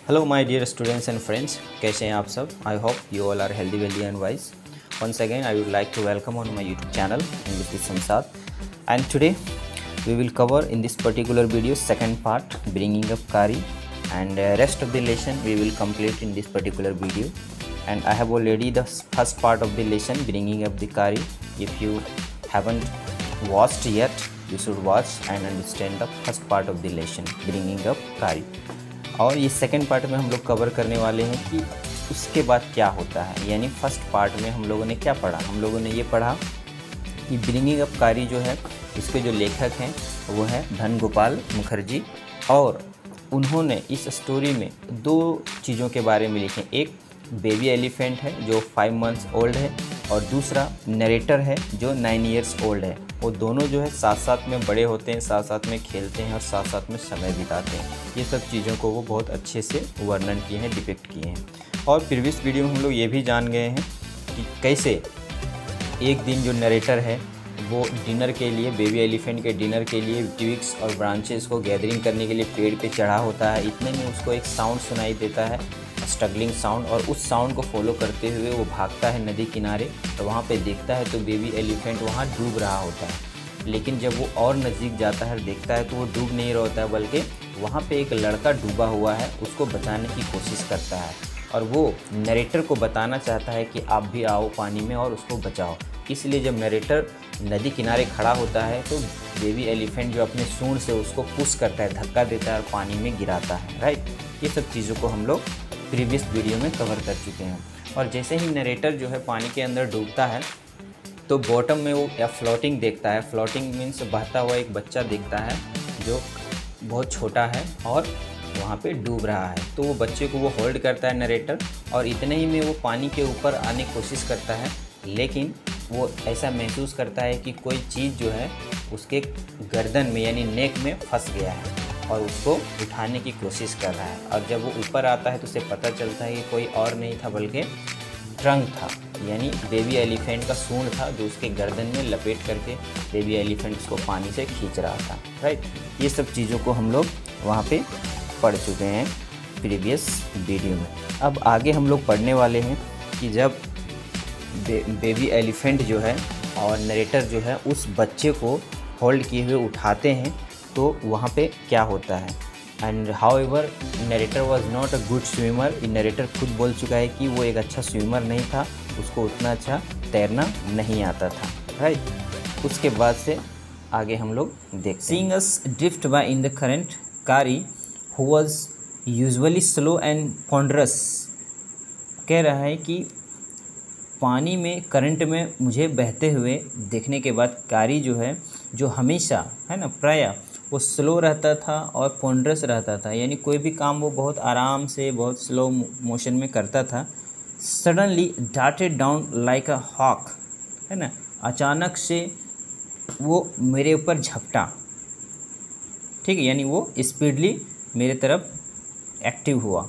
Hello my dear students and friends, कैसे हैं आप सब। I hope you all are healthy wealthy and wise. once again I would like to welcome on my YouTube channel English with Samsad, and today we will cover in this particular video second part, bringing up Kari, and rest of the lesson we will complete in this particular video. And I have already the first part of the lesson, bringing up the Kari. If you haven't watched yet, you should watch and understand the first part of the lesson, bringing up Kari. और ये second part में हम लोग cover करने वाले हैं कि उसके बाद क्या होता है। यानी फर्स्ट पार्ट में हम लोगों ने क्या पढ़ा, हम लोगों ने ये पढ़ा कि ब्रिंगिंग अप कारी जो है, इसके जो लेखक हैं वो है धन गोपाल मुखर्जी, और उन्होंने इस स्टोरी में दो चीज़ों के बारे में लिखे। एक बेबी एलिफेंट है जो 5 मंथ्स ओल्ड है, और दूसरा नरेटर है जो 9 इयर्स ओल्ड है। वो दोनों जो है साथ साथ में बड़े होते हैं, साथ साथ में खेलते हैं और साथ साथ में समय बिताते हैं। ये सब चीज़ों को वो बहुत अच्छे से वर्णन किए हैं, डिपिक्ट किए हैं। और प्रीवियस वीडियो में हम लोग ये भी जान गए हैं कि कैसे एक दिन जो नरेटर है वो डिनर के लिए, बेबी एलिफेंट के डिनर के लिए ट्विग्स और ब्रांचेस को गैदरिंग करने के लिए पेड़ पे चढ़ा होता है। इतने में उसको एक साउंड सुनाई देता है, स्ट्रगलिंग साउंड, और उस साउंड को फॉलो करते हुए वो भागता है नदी किनारे। तो वहाँ पे देखता है तो बेबी एलिफेंट वहाँ डूब रहा होता है। लेकिन जब वो और नज़दीक जाता है, देखता है तो वो डूब नहीं रहा होता है, बल्कि वहाँ पे एक लड़का डूबा हुआ है, उसको बचाने की कोशिश करता है। और वो नरेटर को बताना चाहता है कि आप भी आओ पानी में और उसको बचाओ। इसलिए जब नरेटर नदी किनारे खड़ा होता है तो बेबी एलिफेंट जो अपने सूंड से उसको पुश करता है, धक्का देता है और पानी में गिराता है। राइट, ये सब चीज़ों को हम लोग प्रीवियस वीडियो में कवर कर चुके हैं। और जैसे ही नरेटर जो है पानी के अंदर डूबता है तो बॉटम में वो या फ्लोटिंग देखता है। फ्लोटिंग मीन्स बहता हुआ एक बच्चा देखता है जो बहुत छोटा है और वहाँ पे डूब रहा है। तो वो बच्चे को वो होल्ड करता है नरेटर, और इतने ही में वो पानी के ऊपर आने की कोशिश करता है। लेकिन वो ऐसा महसूस करता है कि कोई चीज़ जो है उसके गर्दन में यानी नेक में फंस गया है और उसको उठाने की कोशिश कर रहा है। और जब वो ऊपर आता है तो उसे पता चलता है कि कोई और नहीं था बल्कि ट्रंक था, यानी बेबी एलिफेंट का सूंड था जो उसके गर्दन में लपेट करके बेबी एलिफेंट उसको पानी से खींच रहा था। राइट, ये सब चीज़ों को हम लोग वहाँ पे पढ़ चुके हैं प्रीवियस वीडियो में। अब आगे हम लोग पढ़ने वाले हैं कि जब बेबी एलिफेंट जो है और नरेटर जो है उस बच्चे को होल्ड किए हुए उठाते हैं तो वहाँ पे क्या होता है। And however narrator was not a good swimmer. Narrator खुद बोल चुका है कि वो एक अच्छा स्विमर नहीं था, उसको उतना अच्छा तैरना नहीं आता था। राइट, उसके बाद से आगे हम लोग देखते हैं। Seeing us drift by in the current, Kari who was usually slow and ponderous, कह रहा है कि पानी में करंट में मुझे बहते हुए देखने के बाद कारी जो है, जो हमेशा है ना प्रायः वो स्लो रहता था और पॉन्डरस रहता था, यानी कोई भी काम वो बहुत आराम से बहुत स्लो मोशन में करता था। Suddenly darted down like a hawk, है ना, अचानक से वो मेरे ऊपर झपटा। ठीक है, यानी वो स्पीडली मेरे तरफ एक्टिव हुआ।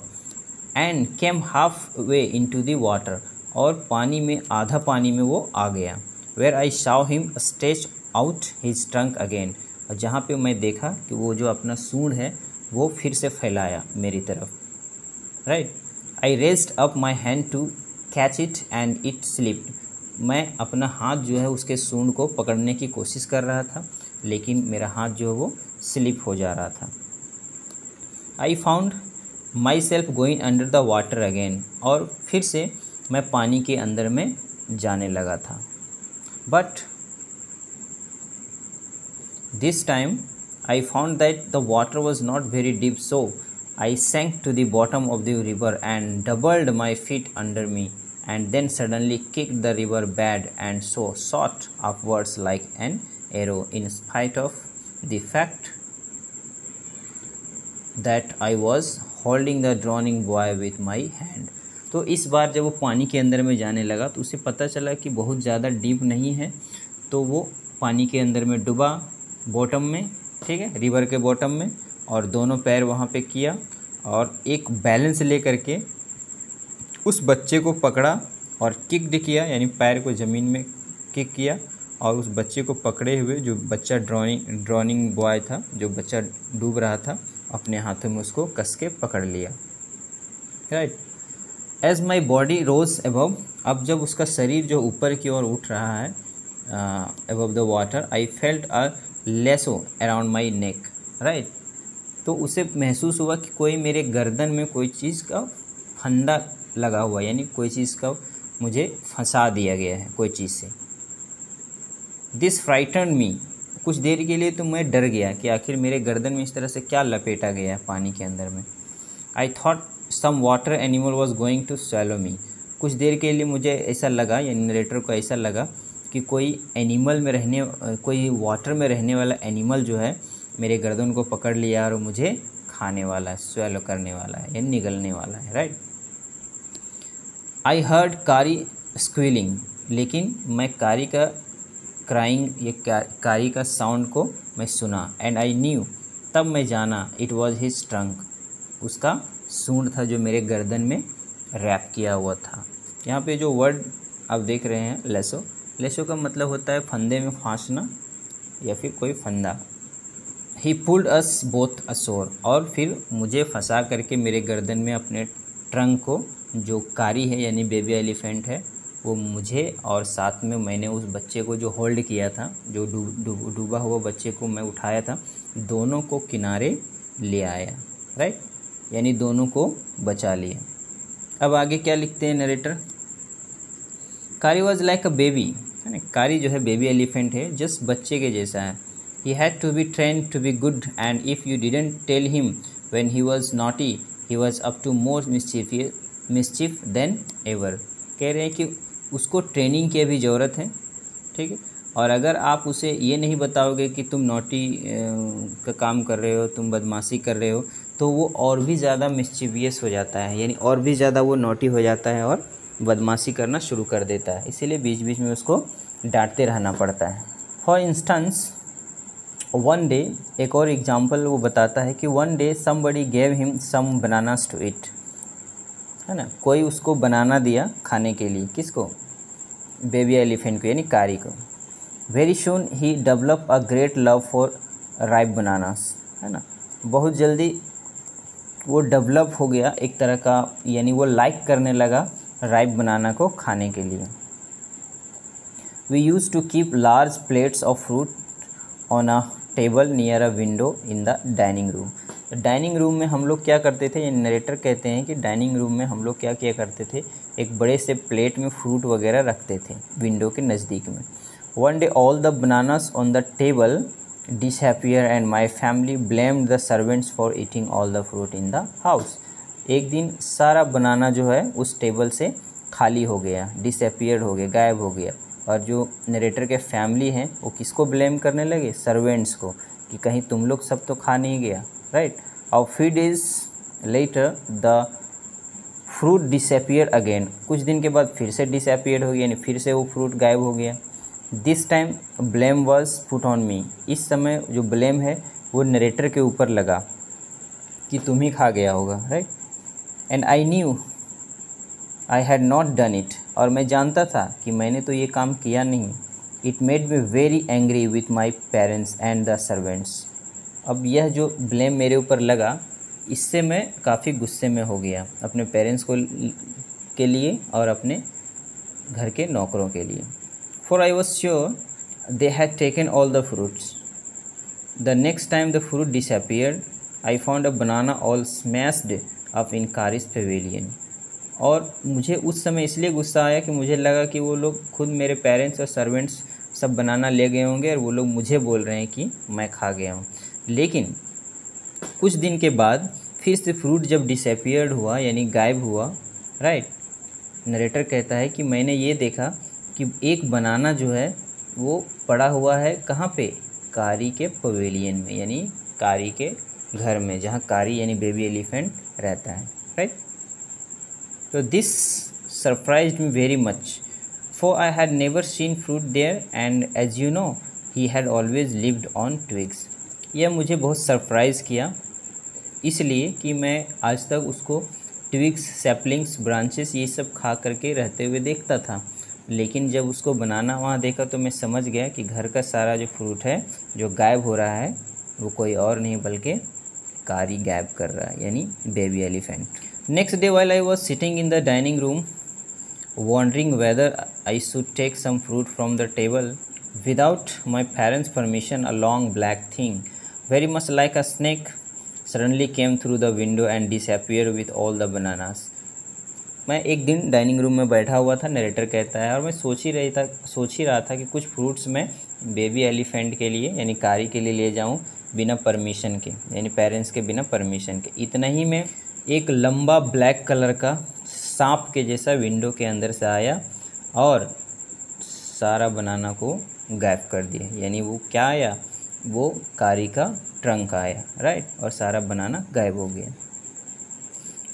And came half way into the water, और पानी में आधा पानी में वो आ गया। Where I saw him stretch out his trunk again, और जहाँ पे मैं देखा कि वो जो अपना सूंड है वो फिर से फैलाया मेरी तरफ। Right, I raised up my hand to catch it and it slipped, मैं अपना हाथ जो है उसके सूंड को पकड़ने की कोशिश कर रहा था, लेकिन मेरा हाथ जो है वो स्लिप हो जा रहा था। I found my self going under the water again, और फिर से मैं पानी के अंदर में जाने लगा था। But this time I found that the water was not very deep, so I sank to the bottom of the river and doubled my feet under me, and then suddenly kicked the river bad and so shot upwards like an arrow, in spite of the fact that I was holding the drowning boy with my hand. तो इस बार जब वो पानी के अंदर में जाने लगा तो उसे पता चला कि बहुत ज़्यादा डीप नहीं है, तो वो पानी के अंदर में डूबा बॉटम में, ठीक है, रिवर के बॉटम में, और दोनों पैर वहाँ पे किया और एक बैलेंस ले करके उस बच्चे को पकड़ा और किक किया, यानी पैर को ज़मीन में किक किया, और उस बच्चे को पकड़े हुए, जो बच्चा ड्रॉनिंग बॉय था, जो बच्चा डूब रहा था, अपने हाथों में उसको कस के पकड़ लिया। Right. As my body rose above, अब जब उसका शरीर जो ऊपर की ओर उठ रहा है above the water, I felt a lasso around my neck, right. तो उसे महसूस हुआ कि कोई मेरे गर्दन में कोई चीज़ का फंदा लगा हुआ, यानी कोई चीज़ का मुझे फंसा दिया गया है कोई चीज़ से। दिस फ्राइटन मी, कुछ देर के लिए तो मैं डर गया कि आखिर मेरे गर्दन में इस तरह से क्या लपेटा गया है पानी के अंदर में। I thought some water animal was going to swallow me, कुछ देर के लिए मुझे ऐसा लगा, यानी नरेटर को ऐसा लगा कि कोई एनिमल में रहने, कोई वाटर में रहने वाला एनिमल जो है मेरे गर्दन को पकड़ लिया और मुझे खाने वाला है, स्वैलो करने वाला है, यानी निगलने वाला है, राइट। आई हर्ड कारी स्क्वीलिंग, लेकिन मैं कारी का क्राइंग, ये कारी का साउंड को मैं सुना। एंड आई न्यू, तब मैं जाना, इट वॉज हिज ट्रंक, उसका सूंड था जो मेरे गर्दन में रैप किया हुआ था। यहाँ पे जो वर्ड आप देख रहे हैं लेसो, लेसो का मतलब होता है फंदे में फांसना या फिर कोई फंदा। ही पुल्ड अस बोथ अशोर, और फिर मुझे फंसा करके मेरे गर्दन में अपने ट्रंक को, जो कारी है यानी बेबी एलिफेंट है, वो मुझे और साथ में मैंने उस बच्चे को जो होल्ड किया था, जो डूबा हुआ बच्चे को मैं उठाया था, दोनों को किनारे ले आया, राइट, यानी दोनों को बचा लिया। अब आगे क्या लिखते हैं नरेटर, कारी वॉज लाइक अ बेबी, है ना, कारी जो है बेबी एलिफेंट है, जस्ट बच्चे के जैसा है। He had to be train to be good and if you didn't tell him when he was naughty he was up to more mischief than ever. कह रहे हैं कि उसको ट्रेनिंग की भी ज़रूरत है, ठीक है, और अगर आप उसे ये नहीं बताओगे कि तुम नॉटी का काम कर रहे हो, तुम बदमाशी कर रहे हो, तो वो और भी ज़्यादा मिस्चीवियस हो जाता है, यानी और भी ज़्यादा वो नॉटी हो जाता है और बदमाशी करना शुरू कर देता है। इसीलिए बीच बीच में उसको डांटते रहना पड़ता है। फॉर इंस्टेंस वन डे, एक और एग्जांपल वो बताता है कि one day somebody gave him some bananas to eat, है ना, कोई उसको बनाना दिया खाने के लिए, किसको, बेबी एलिफेंट को यानी कारी को। Very soon he develop a great love for ripe bananas, है ना, बहुत जल्दी वो डेवलप हो गया एक तरह का, यानी वो लाइक करने लगा राइप बनाना को खाने के लिए। We use to keep large plates of fruit on a table near a window in the dining room. Dining room में हम लोग क्या करते थे, ये नरेटर कहते हैं कि डाइनिंग रूम में हम लोग क्या किया करते थे, एक बड़े से प्लेट में फ्रूट वगैरह रखते थे विंडो के नज़दीक में। One day all the bananas on the table disappear and my family blamed the servants for eating all the fruit in the house। एक दिन सारा बनाना जो है उस टेबल से खाली हो गया, डिसअपियर हो गया, गायब हो गया, और जो नरेटर के फैमिली हैं वो किसको ब्लेम करने लगे, सर्वेंट्स को, कि कहीं तुम लोग सब तो खा नहीं गया, राइट। और few days later the fruit disappeared again, कुछ दिन के बाद फिर से डिसअपियर हो गया, यानी फिर से वो फ्रूट गायब हो गया। This time blame was put on me, इस समय जो ब्लेम है वो नरेटर के ऊपर लगा कि तुम ही खा गया होगा, right. And I knew I had not done it, और मैं जानता था कि मैंने तो ये काम किया नहीं। It made me very angry with my parents and the servants, अब यह जो ब्लेम मेरे ऊपर लगा, इससे मैं काफ़ी गुस्से में हो गया अपने पेरेंट्स को के लिए और अपने घर के नौकरों के लिए। For I was sure they had taken all the fruits. The next time the fruit disappeared, I found a banana all smashed up in Kari's pavilion. और मुझे उस समय इसलिए गुस्सा आया कि मुझे लगा कि वो लोग खुद मेरे पेरेंट्स और सर्वेंट्स सब बनाना ले गए होंगे और वो लोग मुझे बोल रहे हैं कि मैं खा गया हूँ। लेकिन कुछ दिन के बाद फिर से फ्रूट जब डिसअपियर्ड हुआ, यानी गायब हुआ, राइट, नरेटर कहता है कि मैंने ये देखा कि एक बनाना जो है वो पड़ा हुआ है कहाँ पे, कारी के पवेलियन में, यानी कारी के घर में, जहाँ कारी यानी बेबी एलिफेंट रहता है, राइट। तो this surprised me very much for I had never seen fruit there and as you know he had always lived on twigs. यह मुझे बहुत सरप्राइज़ किया इसलिए कि मैं आज तक उसको ट्विग्स, सैपलिंग्स, ब्रांचेस ये सब खा करके रहते हुए देखता था, लेकिन जब उसको बनाना वहाँ देखा तो मैं समझ गया कि घर का सारा जो फ्रूट है जो गायब हो रहा है वो कोई और नहीं बल्कि कारी गायब कर रहा है, यानी baby elephant. Next day, while I was sitting in the dining room, wondering whether I should take some fruit from the table, without my parents' permission, a long black thing, very much like a snake, suddenly came through the window and disappeared with all the bananas. मैं एक दिन dining room में बैठा हुआ था, narrator कहता है, और मैं सोच ही रहा था कि कुछ फ्रूट्स मैं बेबी एलिफेंट के लिए यानी कारी के लिए ले जाऊं बिना परमिशन के, यानी पेरेंट्स के बिना परमिशन के। इतना ही में एक लंबा ब्लैक कलर का सांप के जैसा विंडो के अंदर से आया और सारा बनाना को गायब कर दिया। यानी वो क्या आया, वो कारी का ट्रंक आया, राइट, और सारा बनाना गायब हो गया।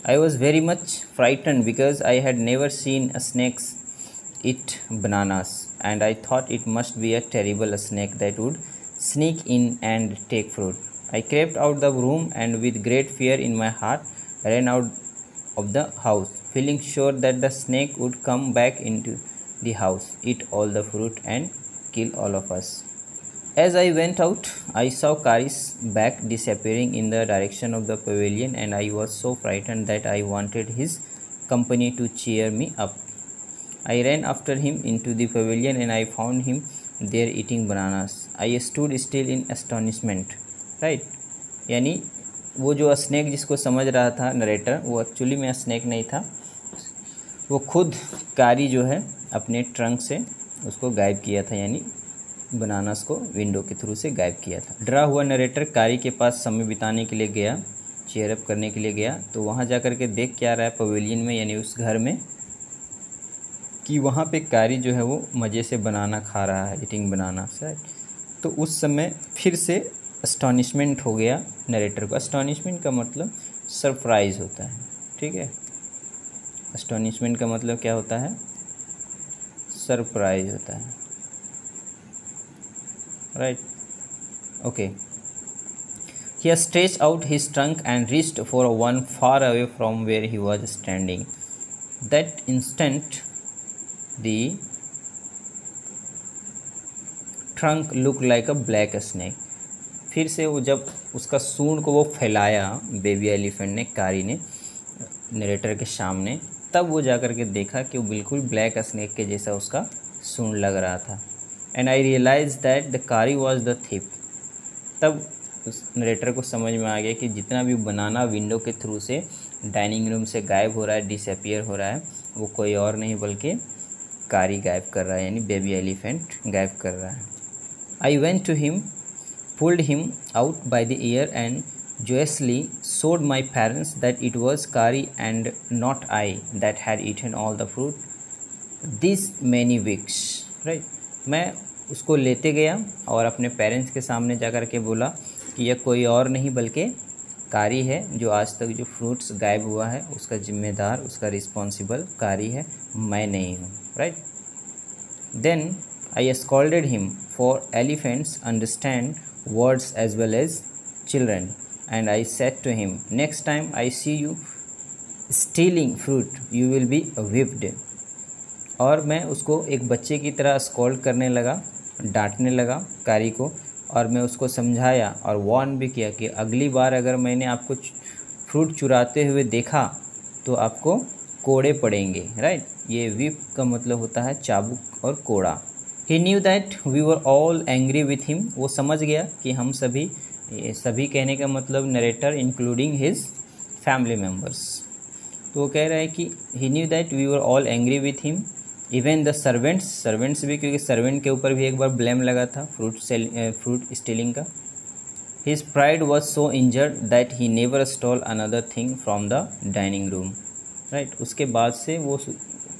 I was very much frightened because I had never seen a snake eat bananas, and I thought it must be a terrible snake that would sneak in and take fruit. I crept out the room and with great fear in my heart ran out of the house, feeling sure that the snake would come back into the house, eat all the fruit and kill all of us. As I went out, I saw Kari's back disappearing in the direction of the pavilion, and I was so frightened that I wanted his company to cheer me up. I ran after him into the pavilion and I found him there eating bananas. I stood still in astonishment. Right? यानी वो जो snack जिसको समझ रहा था narrator, वो actually में snack नहीं था, वो खुद कारी जो है अपने ट्रंक से उसको गायब किया था, यानी बनानास को विंडो के थ्रू से गायब किया था। डरा हुआ नरेटर कारी के पास समय बिताने के लिए गया, चेयर अप करने के लिए गया, तो वहाँ जा कर के देख क्या रहा है पवेलियन में, यानी उस घर में, कि वहाँ पे कारी जो है वो मज़े से बनाना खा रहा है, ईटिंग बनाना, राइट। तो उस समय फिर से अस्टॉनिशमेंट हो गया नरेटर को। अस्टॉनिशमेंट का मतलब सरप्राइज़ होता है, ठीक है। अस्टॉनिशमेंट का मतलब क्या होता है, सरप्राइज होता है, right, okay. He stretched out his trunk and reached for one far away from where he was standing. That instant the trunk looked like a black snake. फिर से वो जब उसका सूंड को वो फैलाया बेबी एलिफेंट ने, कारी ने, नरेटर के सामने, तब वो जाकर के देखा कि वो बिल्कुल ब्लैक स्नेक के जैसा उसका सूंड लग रहा था। And I realise that the Kari was the thief. तब उस नरेटर को समझ में आ गया कि जितना भी बनाना विंडो के थ्रू से डाइनिंग रूम से गायब हो रहा है, डिसअपियर हो रहा है, वो कोई और नहीं बल्कि कारी गायब कर रहा है, यानी बेबी एलिफेंट गायब कर रहा है। I went to him, pulled him out by the ear and joyously showed my parents that it was Kari and not I that had eaten all the fruit these many weeks, right। मैं उसको लेते गया और अपने parents के सामने जाकर के बोला कि यह कोई और नहीं बल्कि कारी है, जो आज तक जो फ्रूट्स गायब हुआ है उसका जिम्मेदार, उसका रिस्पॉन्सिबल कारी है, मैं नहीं हूँ, right. Then I scolded him for elephants understand words as well as children and I said to him, next time I see you stealing fruit you will be whipped। और मैं उसको एक बच्चे की तरह स्कॉल्ड करने लगा, डांटने लगा कारी को, और मैं उसको समझाया और वार्न भी किया कि अगली बार अगर मैंने आपको फ्रूट चुराते हुए देखा तो आपको कोड़े पड़ेंगे, राइट। ये whip का मतलब होता है चाबुक और कोड़ा। He knew that we were all angry with him। वो समझ गया कि हम सभी, ये सभी कहने का मतलब narrator including his family members, तो वो कह रहा है कि he knew that we were all angry with him, even the servants भी, क्योंकि सर्वेंट के ऊपर भी एक बार ब्लेम लगा था फ्रूट स्टीलिंग का। His pride was so injured that he never stole another thing from the dining room, right. उसके बाद से वो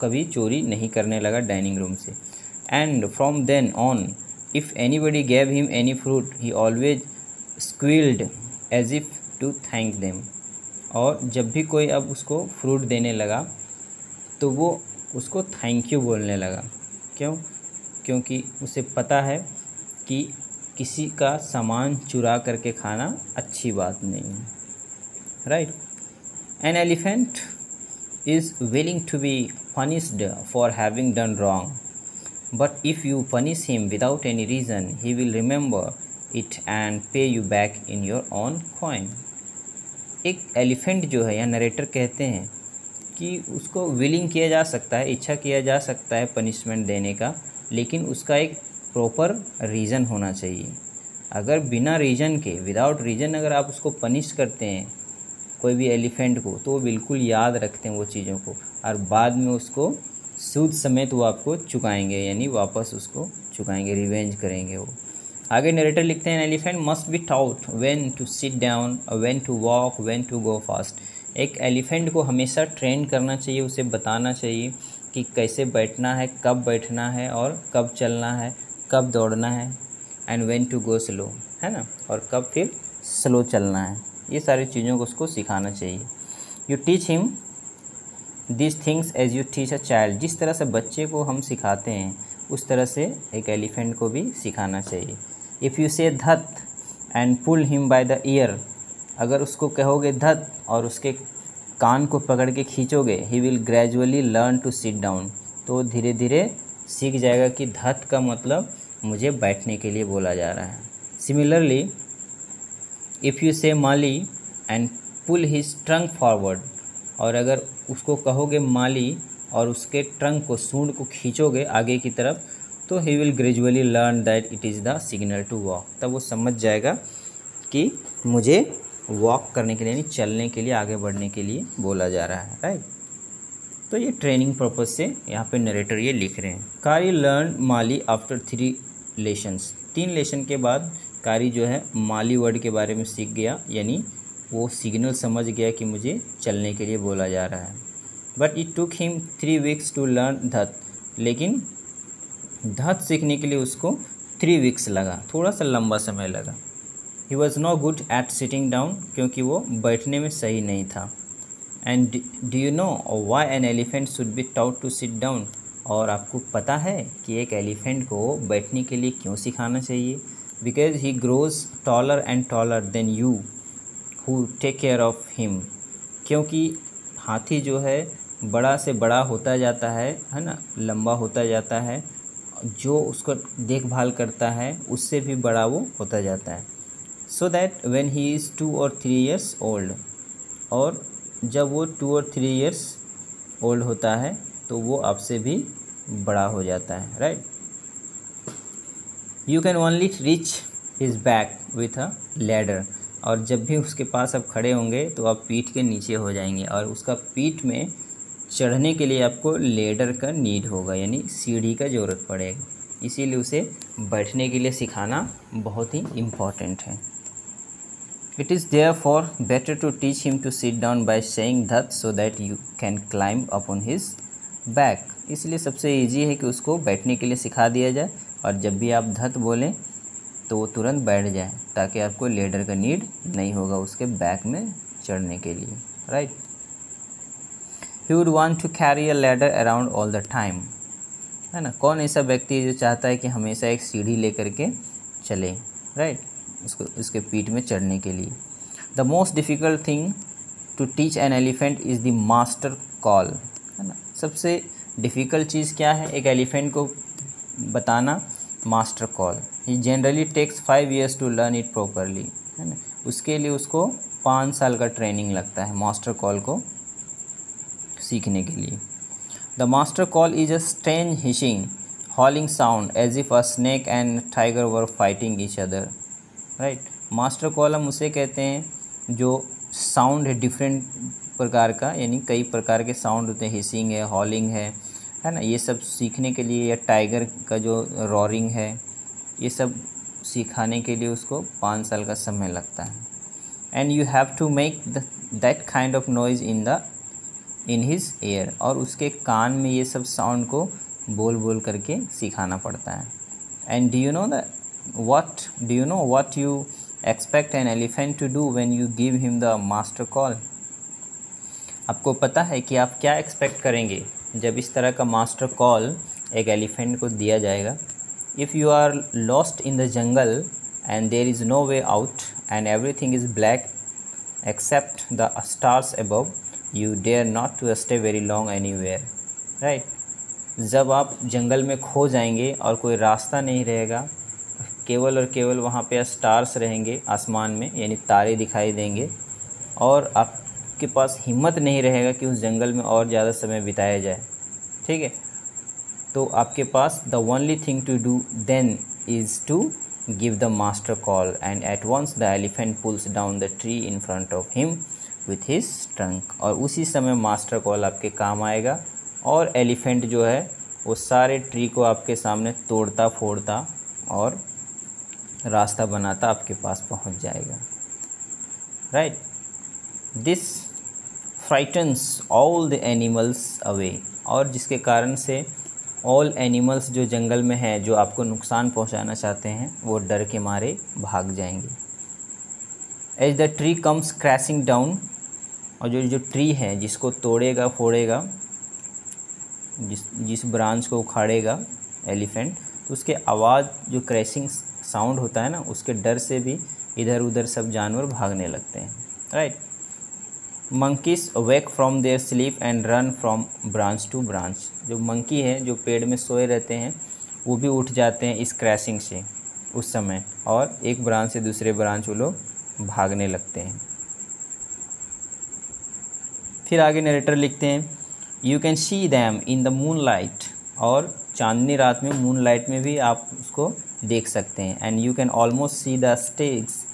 कभी चोरी नहीं करने लगा डाइनिंग रूम से। And from then on if anybody gave him any fruit he always squealed as if to thank them. और जब भी कोई अब उसको फ्रूट देने लगा तो वो उसको थैंक यू बोलने लगा। क्यों? क्योंकि उसे पता है कि किसी का सामान चुरा करके खाना अच्छी बात नहीं है, right. An elephant is willing to be punished for having done wrong, but if you punish him without any reason he will remember it and pay you back in your own coin। एक elephant जो है, या narrator कहते हैं कि उसको willing किया जा सकता है, इच्छा किया जा सकता है पनिशमेंट देने का, लेकिन उसका एक प्रॉपर रीज़न होना चाहिए। अगर बिना रीज़न के, विदाउट रीज़न अगर आप उसको पनिश करते हैं कोई भी एलिफेंट को, तो वो बिल्कुल याद रखते हैं वो चीज़ों को, और बाद में उसको सूद समेत वो आपको चुकाएंगे, यानी वापस उसको चुकाएंगे, रिवेंज करेंगे वो। आगे नरेटर लिखते हैं, elephant must be taught when to sit down, when to walk, when to go fast. एक एलिफेंट को हमेशा ट्रेन करना चाहिए, उसे बताना चाहिए कि कैसे बैठना है, कब बैठना है, और कब चलना है, कब दौड़ना है, and when to go slow, है ना, और कब फिर स्लो चलना है। ये सारी चीज़ों को उसको सिखाना चाहिए। You teach him this things as you teach a child. जिस तरह से बच्चे को हम सिखाते हैं उस तरह से एक एलिफेंट को भी सिखाना चाहिए। इफ़ यू से धत and pull him by the ear, अगर उसको कहोगे धत और उसके कान को पकड़ के खींचोगे, he will gradually learn to sit down, तो धीरे धीरे सीख जाएगा कि धत का मतलब मुझे बैठने के लिए बोला जा रहा है। सिमिलरली इफ़ यू से माली and pull his trunk forward, और अगर उसको कहोगे माली और उसके ट्रंक को, सूंड को खींचोगे आगे की तरफ, तो he will gradually learn that it is the signal to walk, तब वो समझ जाएगा कि मुझे वॉक करने के लिए, यानी चलने के लिए, आगे बढ़ने के लिए बोला जा रहा है, राइट। तो ये ट्रेनिंग पर्पज़ से यहाँ पे नरेटर ये लिख रहे हैं। कारी लर्न माली आफ्टर 3 लेसन्स, 3 लेसन के बाद कारी जो है माली वर्ड के बारे में सीख गया, यानी वो सिग्नल समझ गया कि मुझे चलने के लिए बोला जा रहा है। But it took him 3 weeks to learn धत, लेकिन धत सीखने के लिए उसको 3 वीक्स लगा, थोड़ा सा लंबा समय लगा। He was no good at sitting down, क्योंकि वो बैठने में सही नहीं था। And do you know why an elephant should be taught to sit down, और आपको पता है कि एक एलिफेंट को बैठने के लिए क्यों सिखाना चाहिए? Because he grows taller and taller than you who take care of him, क्योंकि हाथी जो है बड़ा से बड़ा होता जाता है ना, लंबा होता जाता है, जो उसको देखभाल करता है उससे भी बड़ा वो होता जाता है। So that when he is 2 और 3 ईयर्स ओल्ड, और जब वो 2 और 3 ईयर्स ओल्ड होता है तो वो आपसे भी बड़ा हो जाता है, right. You can only reach his back with a ladder, और जब भी उसके पास आप खड़े होंगे तो आप पीठ के नीचे हो जाएंगे, और उसका पीठ में चढ़ने के लिए आपको लेडर का नीड होगा, यानी सीढ़ी का ज़रूरत पड़ेगा। इसीलिए उसे बैठने के लिए सिखाना बहुत ही इम्पॉर्टेंट है। It is there for better to teach him to sit down by saying धत so that you can climb upon his back, इसलिए सबसे ईजी है कि उसको बैठने के लिए सिखा दिया जाए, और जब भी आप धत बोलें तो वो तुरंत बैठ जाए, ताकि आपको लेडर का नीड नहीं होगा उसके बैक में चढ़ने के लिए, right. He would want to carry a ladder around all the time, है ना। कौन ऐसा व्यक्ति है जो चाहता है कि हमेशा एक सीढ़ी लेकर के चले, राइट, उसके पीठ में चढ़ने के लिए। The most difficult thing to teach an elephant is the master call, है ना। सबसे डिफ़िकल्ट चीज़ क्या है एक एलिफेंट को बताना? Master call. He generally takes 5 years to learn it properly, है ना। उसके लिए उसको 5 साल का ट्रेनिंग लगता है मास्टर कॉल को सीखने के लिए। The master call is a strange hissing howling sound as if a snake and tiger were fighting each other, right. Master call हम उसे कहते हैं जो साउंड है डिफरेंट प्रकार का, यानी कई प्रकार के साउंड होते हैं, हिसिंग है, हॉलिंग है ना। ये सब सीखने के लिए, या टाइगर का जो रॉरिंग है, ये सब सिखाने के लिए उसको 5 साल का समय लगता है। And you have to make that kind of noise in his ear, और उसके कान में ये सब साउंड को बोल बोल करके सिखाना पड़ता है। And do you know what you expect an elephant to do when you give him the master call? आपको पता है कि आप क्या एक्सपेक्ट करेंगे जब इस तरह का मास्टर कॉल एक एलिफेंट को दिया जाएगा? If you are lost in the jungle and there is no way out and everything is black except the stars above, you dare not to stay very long anywhere, right. जब आप जंगल में खो जाएंगे और कोई रास्ता नहीं रहेगा, केवल और केवल वहाँ पे स्टार्स रहेंगे आसमान में, यानी तारे दिखाई देंगे, और आपके पास हिम्मत नहीं रहेगा कि उस जंगल में और ज़्यादा समय बिताया जाए, ठीक है। तो आपके पास the only thing to do then is to give the master call and at once the elephant pulls down the tree in front of him with his trunk. और उसी समय मास्टर कॉल आपके काम आएगा और एलिफेंट जो है वो सारे ट्री को आपके सामने तोड़ता फोड़ता और रास्ता बनाता आपके पास पहुंच जाएगा, right. This frightens all the animals away, और जिसके कारण से ऑल एनिमल्स जो जंगल में हैं जो आपको नुकसान पहुंचाना चाहते हैं वो डर के मारे भाग जाएंगे। As the tree comes crashing down, और जो ट्री है जिसको तोड़ेगा फोड़ेगा, जिस ब्रांच को उखाड़ेगा एलिफेंट, तो उसके आवाज़ जो क्रैशिंग साउंड होता है ना, उसके डर से भी इधर उधर सब जानवर भागने लगते हैं, right. Monkeys wake from their sleep and run from branch to branch, जो मंकी है जो पेड़ में सोए रहते हैं वो भी उठ जाते हैं इस क्रैशिंग से उस समय, और एक ब्रांच से दूसरे ब्रांच वो लोग भागने लगते हैं। फिर आगे नरेटर लिखते हैं, you can see them in the moon light, और चांदनी रात में मून लाइट में भी आप उसको देख सकते हैं। And you can almost see the stags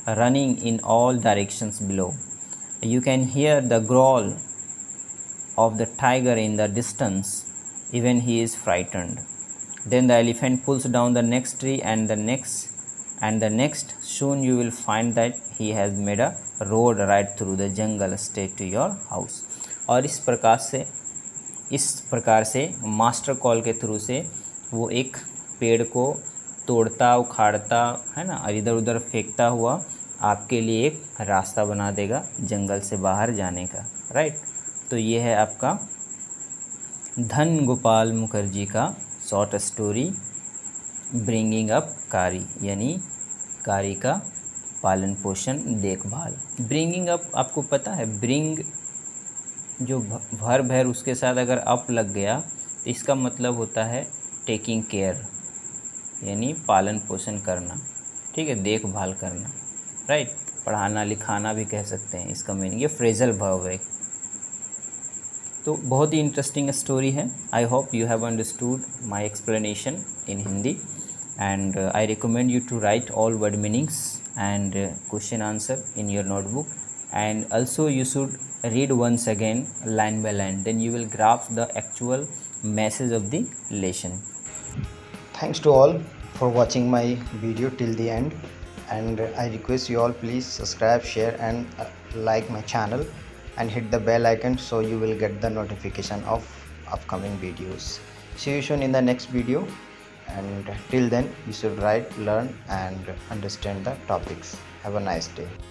running in all directions below, you can hear the growl of the tiger in the distance, even he is frightened. Then the elephant pulls down the next tree and the next. Soon you will find that he has made a road right through the jungle straight to your house. और इस प्रकार से master call के through से वो एक पेड़ को तोड़ता उखाड़ता है ना, और इधर उधर फेंकता हुआ आपके लिए एक रास्ता बना देगा जंगल से बाहर जाने का, राइट। तो ये है आपका धन गोपाल मुखर्जी का शॉर्ट स्टोरी ब्रिंगिंग अप कारी, यानी कारी का पालन पोषण देखभाल। ब्रिंगिंग अप आपको पता है, ब्रिंग जो वर्ब है उसके साथ अगर अप लग गया तो इसका मतलब होता है टेकिंग केयर, यानी पालन पोषण करना, ठीक है, देखभाल करना, राइट। पढ़ाना लिखाना भी कह सकते हैं इसका मीनिंग, ये फ्रेजल वर्ब है। तो बहुत ही इंटरेस्टिंग स्टोरी है। I hope you have understood my explanation in Hindi, and I recommend you to write all word meanings and question answer in your notebook, and also you should read once again line by line, then you will grasp the actual message of the lesson. Thanks to all for watching my video till the end, and I request you all, please subscribe, share and like my channel and hit the bell icon so you will get the notification of upcoming videos. See you soon in the next video, and till then you should write, learn and understand the topics. Have a nice day.